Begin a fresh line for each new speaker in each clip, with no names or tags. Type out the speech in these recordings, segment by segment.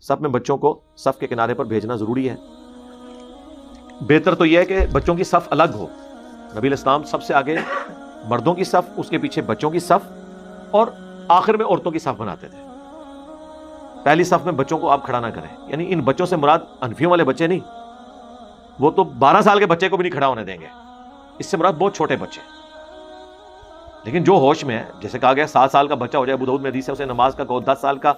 صف میں بچوں کو صف کے کنارے پر بھیجنا ضروری ہے. بہتر تو یہ ہے کہ بچوں کی صف الگ ہو. نبی علیہ السلام سب سے آگے مردوں کی صف، اس کے پیچھے بچوں کی صف، اور آخر میں عورتوں کی صف بناتے تھے. پہلی صف میں بچوں کو آپ کھڑا نہ کریں. یعنی ان بچوں سے مراد انفیوں والے بچے نہیں، وہ تو 12 سال کے بچے کو بھی نہیں کھڑا ہونے دیں گے. اس سے مراد بہت چھوٹے بچے. لیکن جو ہوش میں ہے، جیسے کہا گیا 7 سال کا بچہ ہو جائے، ابو داؤد میں حدیث ہے، اسے نماز کا کہو 10 سال کا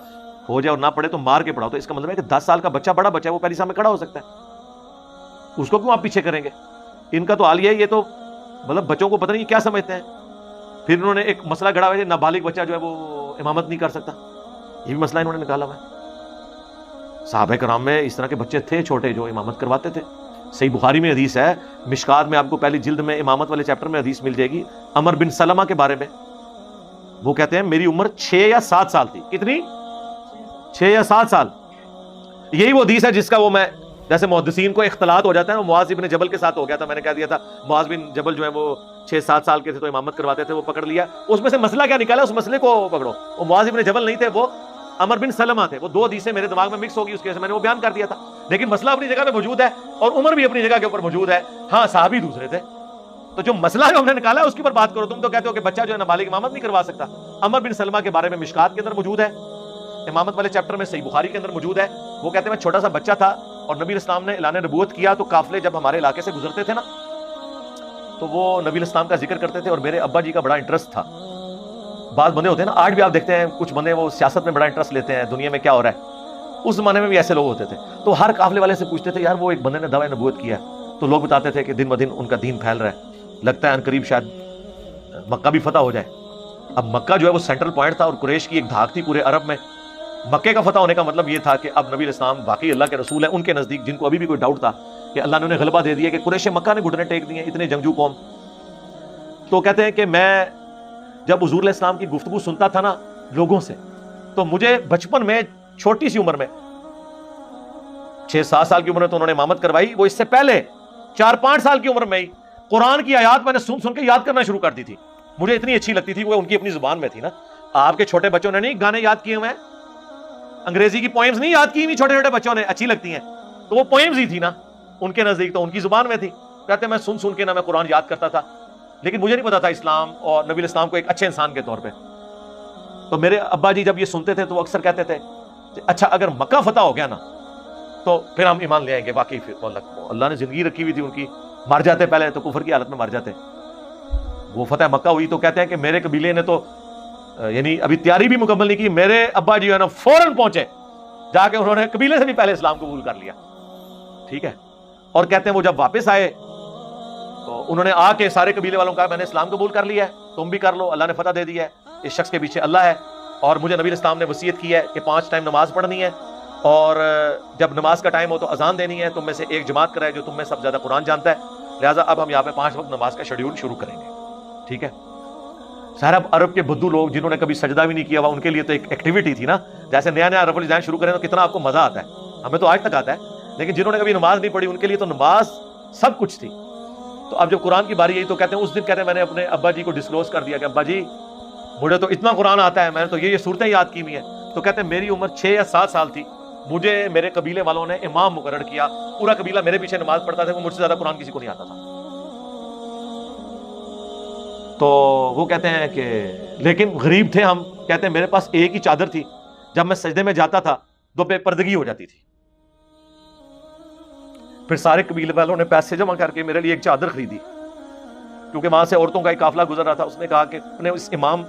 ہو جائے اور نہ پڑھے تو مار کے پڑھاؤ. تو اس کا مطلب ہے کہ 10 سال کا بچہ بڑا بچہ ہے، وہ پہلی صف میں کھڑا ہو سکتا ہے. اس کو کیوں آپ پیچھے کریں گے؟ ان کا تو حال یہ تو مطلب بچوں کو پتہ نہیں کیا سمجھتے ہیں. پھر انہوں نے ایک مسئلہ گھڑا ہوا ہے، نابالغ بچہ جو ہے وہ امامت نہیں کر سکتا. یہ بھی مسئلہ انہوں نے نکالا ہوا ہے. صحابہ کرام میں اس طرح کے بچے تھے چھوٹے جو امامت کرواتے تھے. صحیح بخاری میں حدیث ہے، مشکات میں آپ کو پہلی جلد میں امامت والے چیپٹر میں حدیث مل جائے گی عمر بن سلمہ کے بارے میں. وہ کہتے ہیں میری عمر 6 یا 7 سال تھی. کتنی؟ 6 یا 7 سال. یہی وہ حدیث ہے جس کا وہ میں جیسے محدثین کو اختلاط ہو جاتا ہے، وہ معاذ بن جبل کے ساتھ ہو گیا تھا. میں نے کہہ دیا تھا معاذ بن جبل جو ہے وہ 6-7 سال کے تھے تو امامت کرواتے تھے، وہ پکڑ لیا. اس میں سے مسئلہ کیا نکالا، اس مسئلے کو پکڑو. وہ معاذ بن جبل نہیں تھے، وہ عمر بن سلمہ تھے. وہ 2 حدیثیں میرے دماغ میں مکس ہو گئی، اس کے میں نے وہ بیان کر دیا تھا. لیکن مسئلہ اپنی جگہ پہ موجود ہے اور عمر بھی اپنی جگہ کے اوپر موجود ہے. ہاں صحابی دوسرے تھے. تو جو مسئلہ جو ہم نے نکالا ہے اس کے اوپر بات کرو. تم تو کہتے ہو کہ بچہ جو ہے نابالغ امامت نہیں کروا سکتا. عمر بن سلمہ کے بارے میں مشکات کے اندر موجود ہے، امامت والے چیپٹر میں صحیح بخاری کے اندر موجود ہے. وہ کہتے ہیں میں چھوٹا سا بچہ تھا اور نبی علیہ السلام نے اعلان نبوت کیا تو قافلے جب ہمارے علاقے سے گزرتے تھے نا تو وہ نبی علیہ السلام کا ذکر کرتے تھے اور میرے ابا جی کا بڑا انٹرسٹ تھا. بعض بندے ہوتے ہیں نا، آج بھی آپ دیکھتے ہیں کچھ بندے وہ سیاست میں بڑا انٹرسٹ لیتے ہیں، دنیا میں کیا ہو رہا ہے. اس زمانے میں بھی ایسے لوگ ہوتے تھے. تو ہر قافلے والے سے پوچھتے تھے یار وہ ایک بندے نے دعوی نبوت کیا ہے. تو لوگ بتاتے تھے کہ دن بدن ان کا دین پھیل رہا ہے، لگتا ہے ان قریب شاید مکہ بھی فتح ہو جائے. اب مکہ جو ہے وہ سینٹرل پوائنٹ تھا اور قریش کی ایک دھاک تھی پورے عرب میں. مکے کا فتح ہونے کا مطلب یہ تھا کہ اب نبی علیہ السلام واقعی اللہ کے رسول ہیں ان کے نزدیک، جن کو ابھی بھی کوئی ڈاؤٹ تھا کہ اللہ نے انہیں غلبہ دے دیا کہ قریش مکہ نے گھٹنے ٹیک دیے، اتنے جنگجو قوم. تو کہتے ہیں کہ میں جب حضور علیہ السلام کی گفتگو سنتا تھا نا لوگوں سے، تو مجھے بچپن میں چھوٹی سی عمر میں 6-7 سال کی عمر میں تو انہوں نے امامت کروائی، وہ اس سے پہلے 4-5 سال کی عمر میں ہی قرآن کی آیات میں نے سن کے یاد کرنا شروع کر دی تھی. مجھے اتنی اچھی لگتی تھی، وہ ان کی اپنی زبان میں تھی نا. آپ کے چھوٹے بچوں نے نہیں گانے یاد کیے ہوئے ہیں، انگریزی کی پوئمز نہیں یاد کی ہوئی چھوٹے چھوٹے بچوں نے، اچھی لگتی ہیں تو وہ پوئمز ہی تھی نا ان کے نزدیک، تو ان کی زبان میں تھی. کہتے ہیں میں سن کے نا میں قرآن یاد کرتا تھا، لیکن مجھے نہیں پتا تھا اسلام اور نبی علیہ السلام کو ایک اچھے انسان کے طور پہ. تو میرے ابا جی جب یہ سنتے تھے تو وہ اکثر کہتے تھے کہ اچھا اگر مکہ فتح ہو گیا نا تو پھر ہم ایمان لے آئیں گے. واقعی پھر اللہ نے زندگی رکھی ہوئی تھی ان کی، مر جاتے پہلے تو کفر کی حالت میں مر جاتے. وہ فتح مکہ ہوئی تو کہتے ہیں کہ میرے قبیلے نے تو یعنی ابھی تیاری بھی مکمل نہیں کی، میرے ابا جی ہے نا فوراً پہنچے، جا کے انہوں نے قبیلے سے بھی پہلے اسلام قبول کر لیا. ٹھیک ہے. اور کہتے ہیں وہ جب واپس آئے تو انہوں نے آ کے سارے قبیلے والوں کا میں نے اسلام قبول کر لیا ہے، تم بھی کر لو، اللہ نے فتح دے دیا ہے، اس شخص کے پیچھے اللہ ہے. اور مجھے نبی علیہ السلام نے وصیت کی ہے کہ 5 ٹائم نماز پڑھنی ہے اور جب نماز کا ٹائم ہو تو اذان دینی ہے. تم میں سے ایک جماعت کرائے جو تم میں سب زیادہ قرآن جانتا ہے. لہٰذا اب ہم یہاں پہ 5 وقت نماز کا شیڈیول شروع کریں گے. ٹھیک ہے. سارا عرب کے بدو لوگ جنہوں نے کبھی سجدہ بھی نہیں کیا ہوا، ان کے لیے تو ایک ایکٹیویٹی تھی نا. جیسے نیا نیا رفع الجان شروع کریں تو کتنا آپ کو مزہ آتا ہے، ہمیں تو آج تک آتا ہے، لیکن جنہوں نے کبھی نماز نہیں پڑھی ان کے لیے تو نماز سب کچھ تھی. تو اب جب قرآن کی باری آئی تو کہتے ہیں اس دن کہتے ہیں میں نے اپنے ابا جی کو ڈسکلوز کر دیا کہ ابا جی مجھے تو اتنا قرآن آتا ہے، میں نے تو یہ صورتیں یاد کی ہوئی ہیں. تو کہتے ہیں میری عمر 6 یا 7 سال تھی، مجھے میرے قبیلے والوں نے امام مقرر کیا، پورا قبیلہ میرے پیچھے نماز پڑھتا تھا، وہ مجھ سے زیادہ قرآن کسی کو نہیں آتا تھا. تو وہ کہتے ہیں کہ لیکن غریب تھے ہم. کہتے ہیں میرے پاس ایک ہی چادر تھی، جب میں سجدے میں جاتا تھا تو بے پردگی ہو جاتی تھی. پھر سارے قبیلے والوں نے پیسے جمع کر کے میرے لیے ایک چادر خریدی، کیونکہ وہاں سے عورتوں کا ایک قافلہ گزر رہا تھا. اس نے کہا کہ اپنے اس امام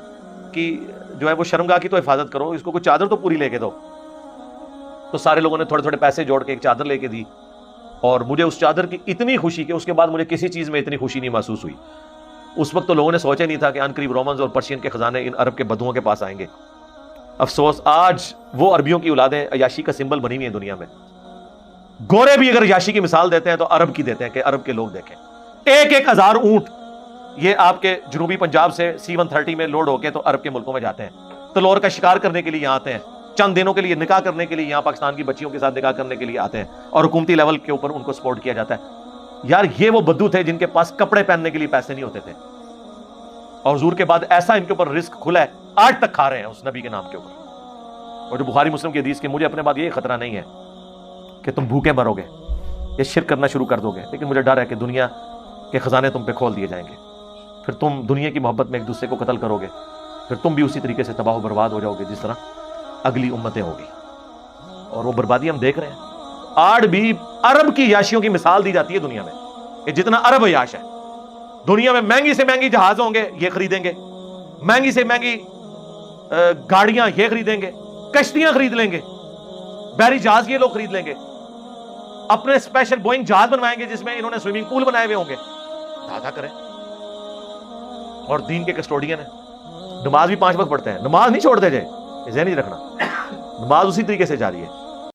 کی جو ہے وہ شرمگاہ کی تو حفاظت کرو، اس کو کوئی چادر تو پوری لے کے دو. تو سارے لوگوں نے تھوڑے تھوڑے پیسے جوڑ کے ایک چادر لے کے دی، اور مجھے اس چادر کی اتنی خوشی کہ اس کے بعد مجھے کسی چیز میں اتنی خوشی نہیں محسوس ہوئی. اس وقت تو لوگوں نے سوچا نہیں تھا کہ ان قریب رومنز اور پرشین کے خزانے ان عرب کے بدوؤں کے پاس آئیں گے. افسوس آج وہ عربیوں کی اولادیں عیاشی کا سمبل بنی ہوئی ہیں دنیا میں. گورے بھی اگر عیاشی کی مثال دیتے ہیں تو عرب کی دیتے ہیں کہ عرب کے لوگ دیکھیں 1,000 اونٹ یہ آپ کے جنوبی پنجاب سے C-130 میں لوڈ ہو کے تو عرب کے ملکوں میں جاتے ہیں. تلور کا شکار کرنے کے لیے یہاں آتے ہیں، چند دنوں کے لیے نکاح کرنے کے لیے یہاں پاکستان کی بچیوں کے ساتھ نکاح کرنے کے لیے آتے ہیں، اور حکومتی لیول کے اوپر ان کو سپورٹ کیا جاتا ہے. یار یہ وہ بدو تھے جن کے پاس کپڑے پہننے کے لیے پیسے نہیں ہوتے تھے، اور حضور کے بعد ایسا ان کے اوپر رزق کھلا ہے، آج تک کھا رہے ہیں اس نبی کے نام کے اوپر. اور جو بخاری مسلم کی حدیث کہ مجھے اپنے بعد یہ خطرہ نہیں ہے کہ تم بھوکے مرو گے یا شرک کرنا شروع کر دو گے، لیکن مجھے ڈر ہے کہ دنیا کے خزانے تم پہ کھول دیے جائیں گے، پھر تم دنیا کی محبت میں ایک دوسرے کو قتل کرو گے، پھر تم بھی اسی طریقے سے تباہ و برباد ہو جاؤ گے جس طرح اگلی امتیں ہوگی۔ اور وہ بربادی ہم دیکھ رہے ہیں۔ آج بھی عرب کی عیاشیوں کی مثال دی جاتی ہے دنیا میں کہ جتنا عرب عیاش ہے، دنیا میں مہنگی سے مہنگی جہاز ہوں گے یہ خریدیں گے، مہنگی سے مہنگی گاڑیاں یہ خریدیں گے، کشتیاں خرید لیں گے، بحری جہاز یہ لوگ خرید لیں گے، اپنے اسپیشل بوئنگ جہاز بنوائیں گے جس میں انہوں نے سوئمنگ پول بنائے ہوئے ہوں گے۔ دادا کریں۔ اور دین کے کسٹوڈین ہیں، نماز بھی 5 وقت پڑھتے ہیں، نماز نہیں چھوڑتے جائے، ذہن نہیں رکھنا، نماز اسی طریقے سے جاری ہے۔